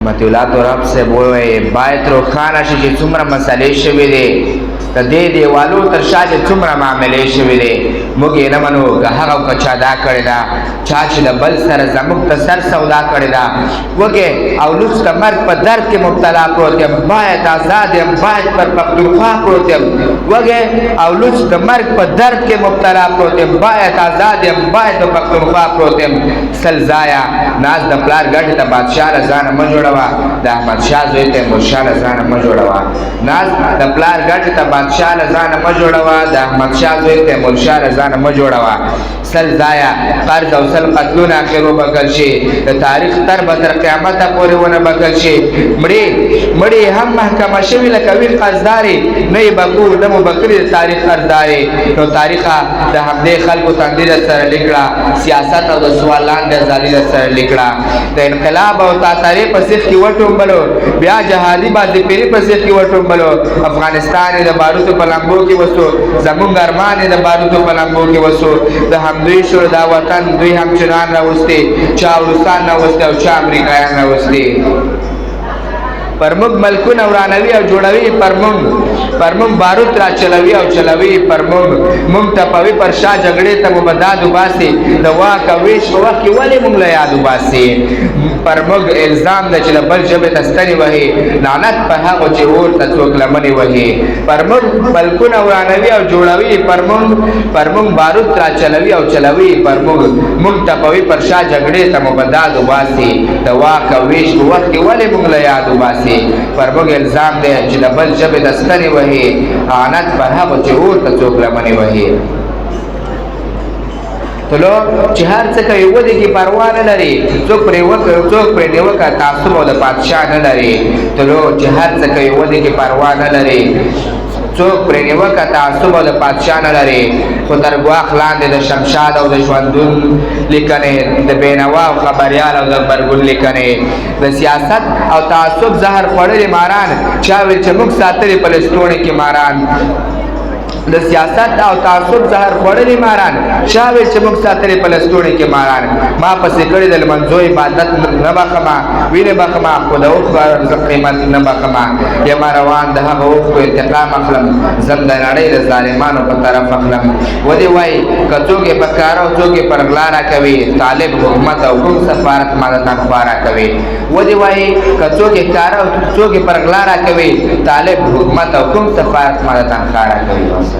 متولات رب سے بوئے باید روخانه شي چې څومره مسلې شوي دي د دې دیوالو تر شا چې څومره معاملې شوي دي موږ یې نه منو که هغه که چا دا کړې ده چا چې د بل سره زموږ د سر سودا کړې ده وږې او لوڅ د مرګ په درد کې مبتلا پروت یم باید آزاد یم باید پر پښتونخوا پروت یم وږې او لوڅ د مرګ په درد کې مبتلا پروت یم باید آزاد یم باید د پښتونخوا پروت یم سل ځایه ناز د پلار ګټې ته بادشاه له ځانه مه جوړوه د احمدشاه زوی ته تیمورشاه له ځانه مه جوړوه ناز د پلار ګټې ته بادشاه له ځانه مه جوړوه د احمدشاه زوی ته تیمورشاه له ځانه مه جوړوه سل ځایه قرض او سل قتلونه اخر وبخښل شي د تاریخ تر به تر قیامته پورې ونه بخښل شي مړې هم محکمه شوي لکه وي قرضدارې نه یې به کور نه مو به کړي د تاریخ قرضدارې نو تاریخه د همدې خلکو تندي در سره لیکړه سیاست او د سوال لاندې ازادي در سره لیکړه د انقلاب او تاتارې په سیخ کې وټومبلو بیا جهادي بازي پیري په سیخ کې وټومبلو افغانستان یې د باروتو په لمبو کې وسو زمونږ ارمان یې د باروتو په لمبو کې وسو د همدوی شو دا وطن دوی هم چنان راوستي چا روسان راوستي او چا امریکایان راوستي پر موږ ملکونه ورانوي او جوړوي پر موږ بارود را چلوي او چلوي پر موږ ټپوي پر شا جګړې ته مو به داد وباسي د واک او ویش په وخت کې ولې موږ له یاد وباسي پر موږ الزام ده چې د بل ژبې ته ستنې وهي لعنت په هغو چې اور ته څوک لمنې وهي پر موږ ملکونه ورانوي او جوړوي پر موږ بارود را چلوي او چلوي پر موږ ټپوي پر شا جګړې ته مو به داد وباسي د واک او ویش په وخت کې ولې موږ له یاد وباسي پر موږ الزام دی چې د بل ژبې د ستنې وهي لعنت په هغو چې اور ته څوک لمنې وهي تلو چې هر څه کوي ودې کې پروا نه لري څوک پرې نیوکه تعصب او د پادشاه نه لري تلو چې هر څه کوي ودې کې پروا نه لري څوک پرې نیوکه تعصب او د پادشاه نه لري خو تر ګواښ لاندې د شمشاد او د ژوندون لیکنې د بینوا او خبریال او د غبرګون لیکنې د سیاست او تعصب زهر خوړلي ماران چا ویل چې موږ ساتلي په لستوڼي کې ماران د سیاست او تعصب زهر خوړلي ماران چا ویل چې موږ ساتلي په لستوڼي کې ماران ما پسې کړي د لمنځو عبادت نه بخمه وینې بخمه خو د اوښکو قیمت نه بخمه یم روان د هغه اوښکو انتقام اخلم زم د نړۍ د ظالمانو په طرف اخلم ودې وایي که څوک یې په کاره او څوک یې پر غلا راکوي طالب حکومت او کوم سفارت ما د تنخوا راکوي ودې وایي که څوک یې کاره او څوک یې پر غلا راکوي طالب حکومت او کوم سفارت ما د تنخوا راکوي